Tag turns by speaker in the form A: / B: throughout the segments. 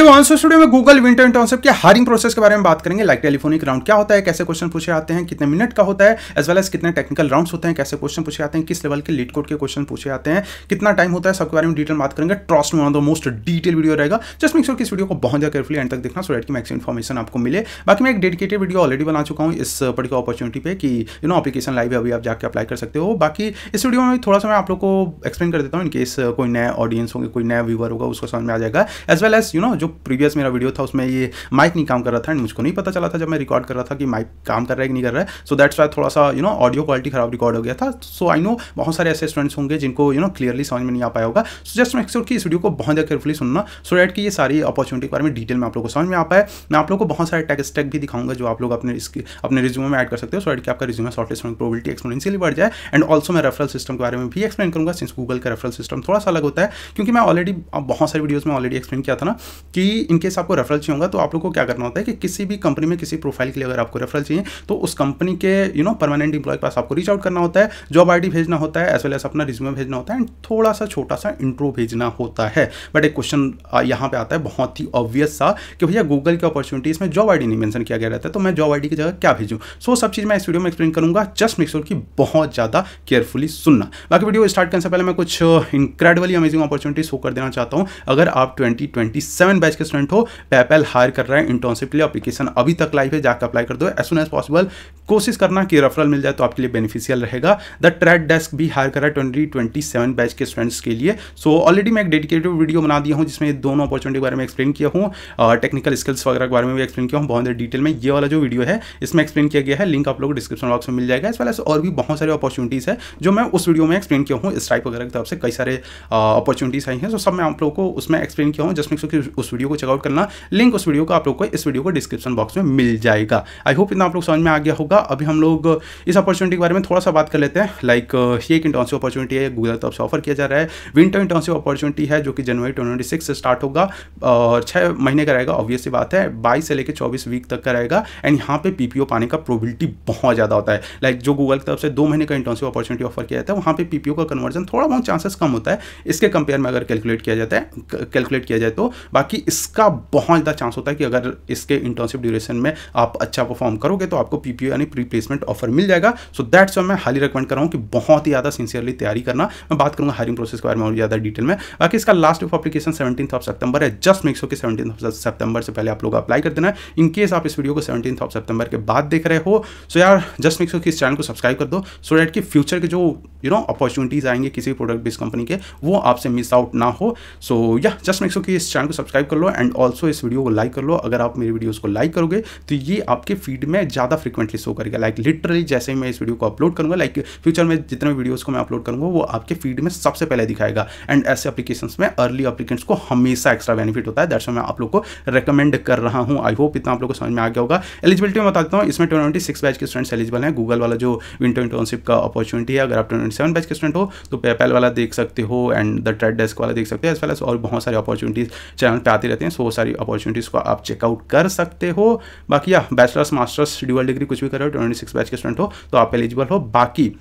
A: Studio में Google winter internship के hiring process के बारे में बात करेंगे। लाइक टेलीफोनिक राउंड क्या होता है, कैसे क्वेश्चन पूछे जाते हैं, कितने मिनट का होता है, एज वेल एज कितने टेक्निकल राउंड्स होते हैं, कैसे क्वेश्चन पूछे जाते हैं, किस लेवल के लीड कोड के क्वेश्चन पूछे जाते हैं, कितना टाइम होता है, सबके बारे में डिटेल बात करेंगे। ट्रस्ट में one of the most detail video रहेगा। जस्ट मेक श्योर कि इस वीडियो को बहुत ज़्यादा केयरफुली एंड तक देखना सो दैट की मैक्सिमम इन्फॉर्मेशन आपको मिले। बाकी मैं एक डेडिकेटेड वीडियो ऑलरेडी बना चुका हूँ इस पर्टिकुलर अपॉर्चुनिटी पे कि एप्लीकेशन लाइव है, अभी आप जाकर अप्लाई कर सकते हो। बाकी इस वीडियो में थोड़ा सा मैं आप लोग को एक्सप्लेन कर देता हूँ, इनकेस कोई नया ऑडियंस होंगे, कोई नया व्यूअर होगा, उसको समझ में आ जाएगा। एज वेल एज जो प्रीवियस मेरा वीडियो था उसमें ये माइक नहीं काम कर रहा था एंड मुझको नहीं पता चला था जब मैं रिकॉर्ड कर रहा था कि माइक काम कर रहा है कि नहीं कर रहा है। सो दैट्स वाई थोड़ा सा ऑडियो क्वालिटी खराब रिकॉर्ड हो गया था। सो आई नो बहुत सारे ऐसे स्टूडेंट्स होंगे जिनको क्लियरली समझ में नहीं आ पाया होगा। सो जस्ट मेक श्योर कि इस वीडियो को बहुत ज़्यादा केयरफुली सुनना सो दैट कि ये सारी अपॉर्चुनिटी के बारे में डिटेल में आप लोग को समझ में आ पाए। मैं आप लोग को बहुत सारे टेक स्टैक भी दिखाऊंगा जो आप लोग अपने रिज्यूमे में ऐड कर सकते हो सो दैट कि आपका रिज्यूमे शॉर्टलिस्ट होने की प्रोबेबिलिटी एक्सपोनेंशियली बढ़ जाए। एंड ऑल्सो मैं रेफरल सिस्टम के बारे में भी एक्सप्लेन करूंगा सिंस गूगल का रेफरल सिस्टम थोड़ा सा अलग होता है, क्योंकि मैं ऑलरेडी बहुत सारी वीडियोज़ में ऑलरेडी एक्सप्लेन किया था ना कि इनकेस आपको रेफरल चाहिए होगा तो आप लोग को क्या करना होता है कि किसी भी कंपनी में किसी प्रोफाइल के लिए अगर आपको रेफरल चाहिए तो उस कंपनी के परमानेंट एम्प्लॉय के पास आपको रीच आउट करना होता है, जॉब आईडी भेजना होता है, एज वेल एज अपना रिज्यूमे भेजना होता है एंड थोड़ा सा छोटा सा इंट्रो भेजना होता है। बट एक क्वेश्चन यहाँ पे आता है बहुत ही ऑब्वियस सा कि भैया गूगल की अपॉर्चुनिटीज में जॉब आईडी नहीं मेंशन किया गया रहता है, तो मैं जॉब आईडी की जगह क्या भेजूँ। सो सब चीज़ मैं इस वीडियो में एक्सप्लेन करूंगा। जस्ट मेक श्योर कि बहुत ज़्यादा केयरफुली सुनना। बाकी वीडियो स्टार्ट करने से पहले मैं कुछ इनक्रेडिबली अमेजिंग अपॉर्चुनिटी शो कर देना चाहता हूँ। अगर आप 2027 बैच के स्टूडेंट हो, पेपैल हायर कर रहा है इंटर्नशिप के लिए, एप्लीकेशन अभी तक लाइव है, जाकर अप्लाई कर दो एज सुन एज पॉसिबल। कोशिश करना कि रेफरल मिल जाए तो आपके लिए बेनिफिशियल रहेगा। द ट्रेड डेस्क भी हायर कर रहा है 2027 बैच के स्टूडेंट्स के लिए। सो ऑलरेडी मैं एक डेडिकेटेड वीडियो बना दिया हूँ जिसमें दोनों अपॉर्चुनिटी के बारे में एक्सप्लेन किया हूँ, टेक्निकल स्किल्स वगैरह के बारे में भी एक्सप्लेन किया हूँ बहुत डिटेल में। ये वाला जो वीडियो है इसमें एक्सप्लेन किया गया है, लिंक आप लोग को डिस्क्रिप्शन बॉक्स में मिल जाएगा। इस वाले और भी बहुत सारे अपॉर्चुनिटीज़ है जो मैं उस वीडियो में एक्सप्लेन किया हूँ। स्ट्राइप वगैरह की तरफ से कई सारे अपॉर्चुनिटीज़ आई हैं, तो सब मैं आप लोगों को उसमें एक्सप्लेन किया हूँ। जस्ट मेक श्योर कि उस वीडियो को चेकआउट करना। लिंक उस वीडियो का आप लोग को इस वीडियो को डिस्क्रिप्शन बॉक्स में मिल जाएगा। आई होप इतना आप लोग समझ में आ गया होगा। अभी हम लोग इस अपॉर्चुनिटी के बारे में थोड़ा सा बात कर लेते हैं। लाइक ये एक इंटर्नशिप अपॉर्चुनिटी है, गूगल की तरफ से ऑफर किया जा रहा है। विंटर इंटर्नशिप अपॉर्चुनिटी है जो कि जनवरी 2026 से स्टार्ट होगा और 6 महीने का रहेगा। ऑब्वियस सी बात है, 22 से लेकर 24 वीक तक का रहेगा एंड यहाँ पे पीपीओ पाने का प्रोबेबिलिटी बहुत ज़्यादा होता है। लाइक जो गूगल की तरफ से 2 महीने का इंटर्नशिप अपॉर्चुनिटी ऑफर किया जाता है वहाँ पे पीपीओ का कन्वर्जन थोड़ा बहुत चांसेस कम होता है इसके कंपेयर में अगर कैलकुलेट किया जाए तो। बाकी इसका बहुत ज़्यादा चांस होता है कि अगर इसके इंटर्नशिप ड्यूरेशन में आप अच्छा परफॉर्म करोगे तो आपको पीपीओ यानी प्री प्लेसमेंट ऑफर मिल जाएगा। सो दैट्स व्हाई मैं हाईली रिकमेंड कर रहा हूँ कि बहुत ही ज़्यादा सिंसियरली तैयारी करना। मैं बात करूँगा हायरिंग प्रोसेस के बारे में और ज़्यादा डिटेल में। बाकी इसका लास्ट ऑफ एप्लीकेशन 17 सितंबर है। जस्ट मेक श्योर कि 17 सितंबर से पहले आप लोग अप्लाई कर देना है। इन केस आप इस वीडियो को 17 सितंबर के बाद देख रहे हो सो यार जस्ट मेक श्योर कि इस चैनल को सब्सक्राइब कर दो सो दैट कि फ्यूचर के जो अपॉर्चुनिटीज़ आएंगे किसी प्रोडक्ट बेस्ड कंपनी के वो आपसे मिस आउट ना हो। सो या जस्ट मेक श्योर कि इस चैनल को सब्सक्राइब कर लो एंड ऑल्सो इस वीडियो को लाइक कर लो। अगर आप मेरी वीडियोस को लाइक करोगे तो ये आपके फीड में ज़्यादा फ्रीक्वेंटली शो करेगा। लाइक लिटरली जैसे ही मैं इस वीडियो को अपलोड करूँगा, लाइक फ्यूचर में जितने वीडियोस को मैं अपलोड करूँगा वो आपके फीड में सबसे पहले दिखाएगा। एंड ऐसे एप्लीकेशंस में अर्ली एप्लीकेंट्स को हमेशा एक्स्ट्रा बेनिफिट होता है। दैट्स व्हाई मैं आप लोग को रिकमेंड कर रहा हूँ। आई होप इतना आप लोग को समझ में आ गया होगा। एलिजिबिलिटी में बता देता हूँ, इसमें 2026 बैच के स्टूडेंट्स एलिजिबल हैं। गूगल वाला जो विंटर इंटर्नशिप का अपॉर्चुनिटी है, अगर आप 2027 बैच के स्टूडेंट हो तो पेपैल वाला देख सकते हो एंड द ट्रेड डेस्क वाला देख सकते हैं, एज वेल एज और बहुत सारी अपॉर्चुनिटीज़ चैनल पे आती रहती हैं। सो सारी अपॉर्चुनिटीज़ को आप चेकआउट कर सकते हो। बाकी या बैचलर्स मास्टर्स ड्यूअल डिग्री कुछ भी कर रहे हो, 26 बैच के स्टूडेंट हो तो आप एलिजिबल हो। बाकी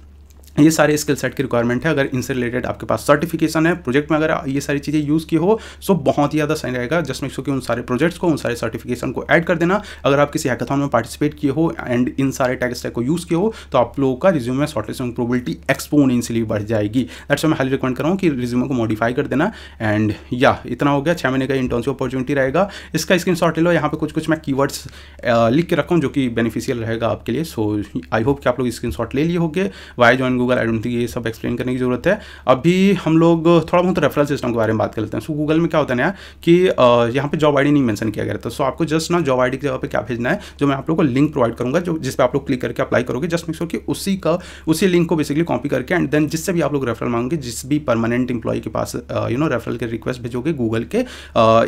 A: ये सारे स्किल सेट की रिक्वायरमेंट है। अगर इनसे रिलेटेड आपके पास सर्टिफिकेशन है, प्रोजेक्ट में अगर ये सारी चीज़ें यूज़ की हो सो बहुत ही ज़्यादा सही रहेगा। जस्ट मेक श्योर कि उन सारे प्रोजेक्ट्स को, उन सारे सर्टिफिकेशन को ऐड कर देना। अगर आप किसी हैकाथॉन में पार्टिसिपेट किए हो एंड इन सारे टैग स्टैक को यूज़ किए हो तो आप लोगों का रिज्यूमे में शॉर्टलिस्टिंग प्रोबेबिलिटी एक्सपोनेंशियली बढ़ जाएगी। दैट्स मैं हाईली रिकमेंड कर रहा हूँ कि रिज्यूमे को मॉडिफाई कर देना। एंड या इतना हो गया, 6 महीने का इंटर्नशिप अपॉर्चुनिटी रहेगा। इसका स्क्रीनशॉट ले लो। यहाँ पे कुछ मैं कीवर्ड्स लिख के रखा हूँ जो कि बेनिफिशियल रहेगा आपके लिए। सो आई होप कि आप लोग स्क्रीनशॉट ले लिए होंगे। Why join Google, I don't think ये एक्सप्लेन करने की जरूरत है। अभी हम लोग थोड़ा बहुत रेफरल सिस्टम के बारे में बात कर लेते हैं। सो गूगल में क्या होता है ना कि यहाँ पे जॉब आईडी नहीं मेंशन किया गया था। सो आपको जस्ट ना जॉब आईडी की जगह पे क्या भेजना है, जो मैं आप लोगों को लिंक प्रोवाइड करूंगा जो जिस पे आप लोग क्लिक करके अप्लाई करोगे। जस्ट मेक श्योर कि उसी लिंक को बेसिकली कॉपी करके एंड देन जिससे भी आप लोग रेफरल मांगोगे, जिस भी परमानेंट एम्प्लॉय के पास रेफरल के रिक्वेस्ट भेजोगे गूगल के,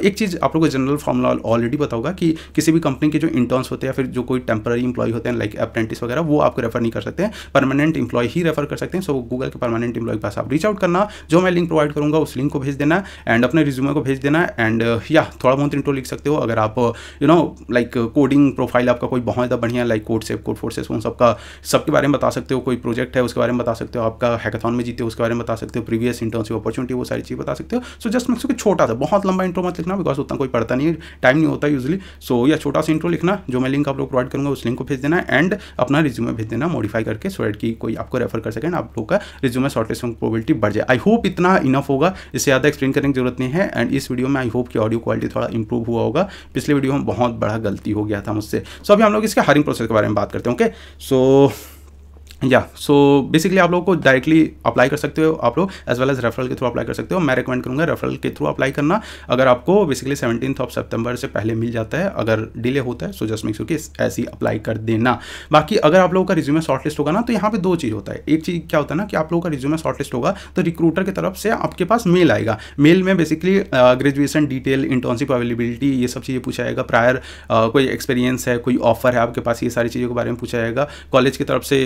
A: एक चीज़ आप लोग को जनरल फॉर्मूला ऑलरेडी पता होगा कि किसी भी कंपनी के जो इंटर्न्स होते हैं या फिर जो कोई टेम्पररी इंप्लॉय होते हैं लाइक अप्रेंटिस वगैरह, वो आपको रेफर नहीं कर सकते हैं। परमानेंट इंप्लॉय ही रेफर रेफर कर सकते हैं। सो गूगल के परमानेंट एम्प्लॉय के पास आप रीच आउट करना, जो मैं लिंक प्रोवाइड करूँगा उस लिंक को भेज देना एंड अपने रिज्यूमे को भेज देना एंड या थोड़ा बहुत इंट्रो लिख सकते हो। अगर आप लाइक कोडिंग प्रोफाइल आपका कोई बहुत ज़्यादा बढ़िया, like code save, code forces, उन सबके बारे में बता सकते हो। कोई प्रोजेक्ट है उसके बारे में बता सकते हो, आपका हैकाथॉन में जीते हो उसके बारे में बता सकते हो, प्रीवियस इंटर्नशिप अपॉर्चुनिटी, वो सारी चीज़ बता सकते हो। सो जस्ट मेक श्योर कि छोटा सा, बहुत लंबा इंट्रो मत लिखना बिकॉज उतना कोई पढ़ता नहीं है, टाइम नहीं होता यूजली। सो या छोटा सा इंट्रो लिखना, जो मैं लिंक आप लोग प्रोवाइड करूँगा उस लिंक को भेज देना एंड अपना रिज्यूमे भेज देना मॉडिफाई करके, सो दैट कि कोई आपको रेफर कर सके, आप लोग का रिज्यूमे शॉर्टलिस्ट होने की प्रोबेबिलिटी बढ़ जाए। आई होप इतना इनफ होगा, इससे ज़्यादा एक्सप्लेन करने की जरूरत नहीं है। एंड इस वीडियो में आई होप कि ऑडियो क्वालिटी थोड़ा इंप्रूव हुआ होगा, पिछले वीडियो में बहुत बड़ा गलती हो गया था मुझसे। सो अभी हम लोग इसके हायरिंग प्रोसेस के बारे में बात करते हैं। ओके, सो बेसिकली आप लोगों को डायरेक्टली अप्लाई कर सकते हो आप लोग, एज वेल एज रेफरल के थ्रू अप्लाई कर सकते हो। मैं रिकमेंड करूंगा रेफरल के थ्रू अप्लाई करना, अगर आपको बेसिकली 17 सितंबर से पहले मिल जाता है। अगर डिले होता है सो जस्ट मेक श्योर कि ऐसे ही अप्लाई कर देना। बाकी अगर आप लोगों का रिज्यूमे शॉर्टलिस्ट होगा ना, तो यहाँ पे दो चीज़ होता है। एक चीज़ क्या होता है ना कि आप लोगों का रिज्यूमे शॉर्टलिस्ट होगा तो रिक्रूटर की तरफ से आपके पास मेल आएगा। मेल में basically graduation detail, internship availability, ये सब चीज़ें पूछा जाएगा। प्रायर कोई एक्सपीरियंस है, कोई ऑफर है आपके पास, ये सारी चीज़ों के बारे में पूछा जाएगा। कॉलेज की तरफ से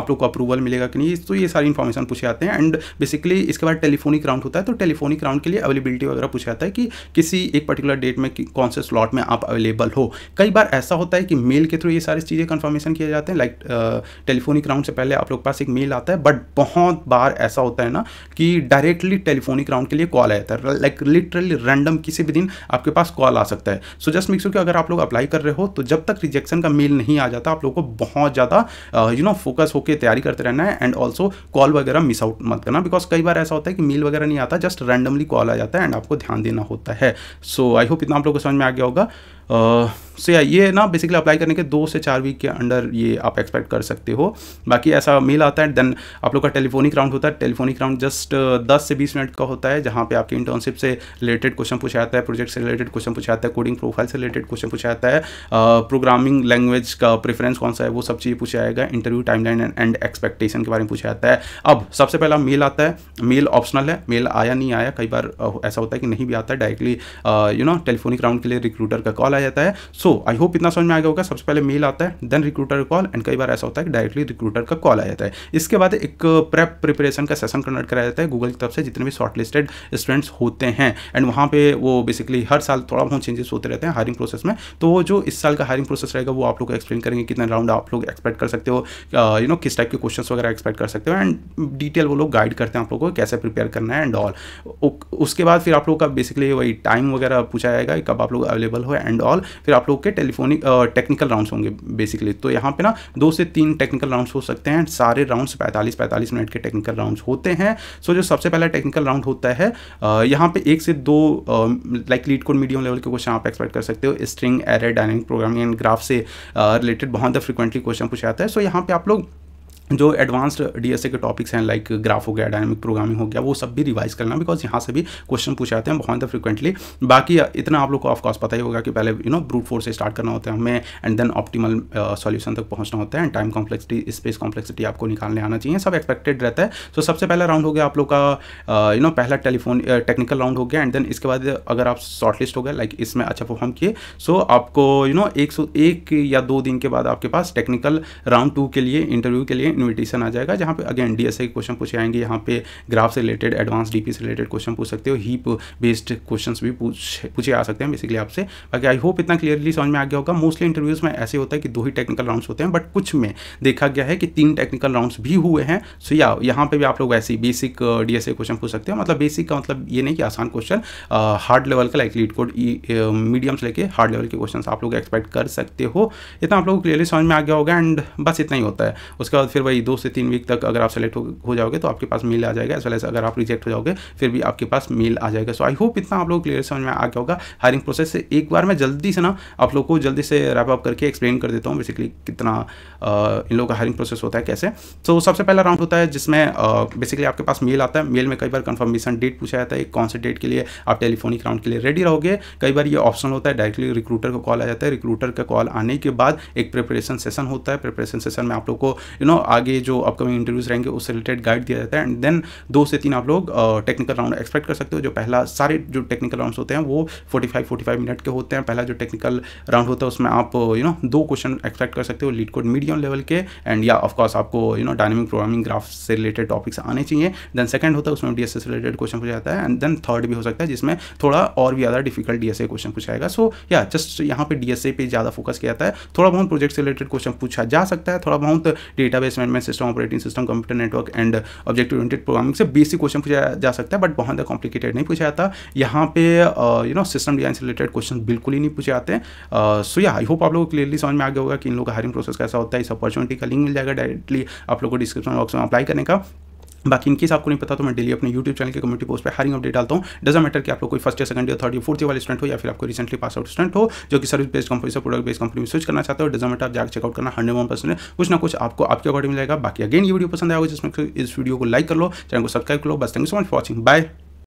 A: आप लोग को अप्रूवल मिलेगा कि नहीं, तो ये सारी इन्फॉर्मेशन पूछे जाते हैं। एंड बेसिकली इसके बाद टेलीफोनिक राउंड होता है, तो टेलीफोनिक राउंड के लिए अवेलेबिलिटी वगैरह पूछा जाता है कि किसी एक पर्टिकुलर डेट में कौन से स्लॉट में आप अवेलेबल हो। कई बार ऐसा होता है कि मेल के थ्रू ये सारी चीज़ें कंफर्मेशन किए जाते हैं, लाइक टेलीफोनिक राउंड से पहले आप लोग के पास एक मेल आता है। बट बहुत बार ऐसा होता है ना कि डायरेक्टली टेलीफोनिक राउंड के लिए कॉल आ जाता है, लाइक लिटरली रैंडम किसी भी दिन आपके पास कॉल आ सकता है। सो जस्ट मेक श्योर कि अगर आप लोग अप्लाई कर रहे हो तो जब तक रिजेक्शन का मेल नहीं आ जाता, आप लोग को बहुत ज़्यादा फोकस होकर तैयारी करते रहना है। एंड ऑल्सो कॉल वगैरह मिस आउट मत करना, बिकॉज कई बार ऐसा होता है कि मेल वगैरह नहीं आता, जस्ट रैंडमली कॉल आ जाता है एंड आपको ध्यान देना होता है। सो आई होप इतना आप लोगों को समझ में आ गया होगा। सो ये ना बेसिकली अप्लाई करने के 2 से 4 वीक के अंडर ये आप एक्सपेक्ट कर सकते हो। बाकी ऐसा मेल आता है, देन आप लोग का टेलीफोनिक राउंड होता है। टेलीफोनिक राउंड जस्ट 10 से 20 मिनट का होता है, जहाँ पे आपके इंटर्नशिप से रिलेटेड क्वेश्चन पूछा जाता है, प्रोजेक्ट से रिलेटेड क्वेश्चन पूछा जाता है, कोडिंग प्रोफाइल से रिलेटेड क्वेश्चन पूछा जाता है, प्रोग्रामिंग लैंग्वेज का प्रेफरेंस कौन सा है, वो सब चीज़ पूछा जाएगा। इंटरव्यू टाइमलाइन एंड एक्सपेक्टेशन के बारे में पूछा जाता है। अब सबसे पहला मेल आता है, मेल ऑप्शनल है, मेल आया नहीं आया, कई बार ऐसा होता है कि नहीं भी आता है, डायरेक्टली टेलीफोनिक राउंड के लिए रिक्रूटर का कॉल आ जाता है। सो आई होप इतना समझ में आ गया होगा। सबसे पहले मेल आता है, देन रिक्रूटर कॉल, एंड कई बार ऐसा होता है कि डायरेक्टली रिक्रूटर का कॉल आ जाता है। इसके बाद एक प्रिपरेशन का सेशन कंडक्ट कराया जाता है गूगल की तरफ से, जितने भी शॉर्टलिस्टेड स्टूडेंट्स होते हैं। एंड वहाँ पे वो बेसिकली हर साल थोड़ा बहुत चेंजेस होते रहते हैं हायरिंग प्रोसेस में। तो वो जो इस साल का हायरिंग प्रोसेस रहेगा वो आप लोग को एक्सप्लेन करेंगे, कितने राउंड आप लोग एक्सपेक्ट कर सकते हो, किस टाइप के क्वेश्चन वगैरह एक्सपेक्ट कर सकते हो, एंड डिटेल वो लोग गाइड करते हैं आप लोगों को कैसे प्रिपेयर करना है एंड ऑल। उसके बाद फिर आप लोग का बेसिकली वही टाइम वगैरह पूछा जाएगा, कब आप लोग अवेलेबल हो एंड ऑल। फिर आप लोग के टेलीफोनिक टेक्निकल राउंड्स होंगे बेसिकली। तो यहाँ पे ना 2 से 3 टेक्निकल राउंड्स हो सकते हैं, सारे राउंड्स 45 मिनट के टेक्निकल राउंड्स होते हैं। सो जो सबसे पहला टेक्निकल राउंड होता है, यहाँ पे 1 से 2 like leet code medium level के क्वेश्चन आप एक्सपेक्ट कर सकते हो। String, array, dynamic programming and graph से रिलेटेड बहुत फ्रिक्वेंटली क्वेश्चन पूछा जाता है। सो यहाँ पे आप लोग जो एडवांस्ड डीएसए के टॉपिक्स हैं, लाइक ग्राफ हो गया, डायनामिक प्रोग्रामिंग हो गया, वो सब भी रिवाइज करना, बिकॉज यहाँ से भी क्वेश्चन पूछे जाते हैं बहुत फ्रिक्वेंटली। बाकी इतना आप लोग को ऑफकोर्स पता ही होगा कि पहले ब्रूट फोर्स से स्टार्ट करना होता है हमें, एंड देन ऑप्टिमल सॉल्यूशन तक पहुँचना होता है, and time complexity, space complexity आपको निकालने आना चाहिए, सब एक्सपेक्टेड रहता है। तो सबसे पहला राउंड हो गया आप लोग का पहला टेक्निकल राउंड हो गया। एंड देन इसके बाद अगर आप शॉर्टलिस्ट हो गए, लाइक इसमें अच्छा परफॉर्म किए, सो आपको 1 या 2 दिन के बाद आपके पास टेक्निकल राउंड 2 के लिए इंटरव्यू के लिए इन्विटेशन आ जाएगा, जहाँ पे अगेन डीएसए के क्वेश्चन पूछे आएंगे। यहाँ पे ग्राफ से रिलेटेड, एडवांस डीपी से रिलेटेड क्वेश्चन पूछ सकते हो, हीप बेस्ड क्वेश्चंस भी पूछे आ सकते हैं बेसिकली आपसे। बाकी आई होप इतना क्लियरली समझ में आ गया होगा। मोस्टली इंटरव्यूज में ऐसे होता है कि 2 ही टेक्निकल राउंड्स होते हैं, बट कुछ में देखा गया है कि 3 टेक्निकल राउंड्स भी हुए हैं। सो यहाँ पे भी आप लोग ऐसी बेसिक डीएसए क्वेश्चन पूछ सकते हो। मतलब बेसिक का मतलब ये नहीं कि आसान क्वेश्चन, हार्ड लेवल का लाइक लीड कोड मीडियम से लेके हार्ड लेवल के क्वेश्चन आप लोग एक्सपेक्ट कर सकते हो। इतना आप लोग को क्लियरली समझ में आ गया होगा। एंड बस इतना ही होता है। उसके बाद फिर वही 2 से 3 वीक तक अगर आप सेलेक्ट हो जाओगे तो आपके पास मेल आ जाएगा, एज वेल एज अगर आप रिजेक्ट हो जाओगे फिर भी आपके पास मेल आ जाएगा। सो आई होप इतना आप लोग को क्लियर समझ में आ गया होगा हायरिंग प्रोसेस से। एक बार मैं जल्दी से ना आप लोग को जल्दी से रैप अप करके एक्सप्लेन कर देता हूँ बेसिकली कितना इन लोगों का हायरिंग प्रोसेस होता है कैसे। तो सबसे पहला राउंड होता है जिसमें बेसिकली आपके पास मेल आता है। मेल में कई बार कंफर्मेशन डेट पूछा जाता है, कौन से डेट के लिए आप टेलीफोनिक राउंड के लिए रेडी रहोगे। कई बार ये ऑप्शनल होता है, डायरेक्टली रिक्रूटर को कॉल आ जाता है। रिक्रूटर का कॉल आने के बाद एक प्रिपरेशन सेशन होता है। प्रिपरेशन सेशन में आप लोग को आगे जो अपकमिंग इंटरव्यूज रहेंगे उससे रिलेटेड गाइड दिया जाता है। एंड देन 2 से 3 आप लोग टेक्निकल राउंड एक्सपेक्ट कर सकते हो। जो पहला सारे जो टेक्निकल राउंड्स होते हैं वो 45 मिनट के होते हैं। पहला जो टेक्निकल राउंड होता है उसमें आप 2 क्वेश्चन एक्सपेक्ट कर सकते हो लीड कोड मीडियम लेवल के, एंड या ऑफकोर्स आपको डायनामिक प्रोग्रामिंग ग्राफ से रिलेटेड टॉपिक्स आने चाहिए। देन सेकंड होता है उसमें डीएसए से रिलेटेड क्वेश्चन पूछा जाता है। एंड देन थर्ड भी हो सकता है जिसमें थोड़ा और भी ज़्यादा डिफिकल्ट डीएसए क्वेश्चन पूछा जाएगा। सो या जस्ट यहाँ पे डीएसए पे ज़्यादा फोकस किया जाता है। थोड़ा बहुत प्रोजेक्ट से रिलेटेड क्वेश्चन पूछा जा सकता है, थोड़ा बहुत database management system, operating system, computer network and object oriented programming से बेसिक क्वेश्चन पूछा जा सकता है, बट बहुत ज़्यादा कॉम्प्लिकेटेड नहीं पूछा जाता। यहाँ पे सिस्टम डिजाइन से रिलेटेड क्वेश्चन बिल्कुल ही नहीं पूछे जाते हैं। सो या आई होप आप लोगों को क्लियरली समझ में आ गया होगा कि इन लोगों का हायरिंग प्रोसेस कैसा होता है। इस अपॉर्चुनिटी का लिंक मिल जाएगा डायरेक्टली आप लोगों को डिस्क्रिप्शन बॉक्स में अप्लाई करने का। बाकी इनकेस आपको नहीं पता तो मैं डेली अपने यूट्यूब चैनल के कम्युनिटी पोस्ट पे हायरिंग अपडेट डालता हूँ। डजंट मैटर कि आप लोग कोई फर्स्ट या सेकंड या थर्ड या फोर्थ ईयर वाले स्टूडेंट हो या फिर आपको रिसेंटली पास आउट स्टूडेंट हो जो कि सर्विस बेस्ड कंपनी से प्रोडक्ट बेस्ड कंपनी में स्विच करना चाहते हो। डजंट मैटर, आप जाकर चेकआउट करना, 101% कुछ ना कुछ आपको आपके अकॉर्डिंग मिलेगा। बाकी अगेन ये वीडियो पसंद आया हो जिसमें इस वीडियो को लाइक कर लो, चैनल को सब्सक्राइब कर लो। बस thank you so much for watching, bye.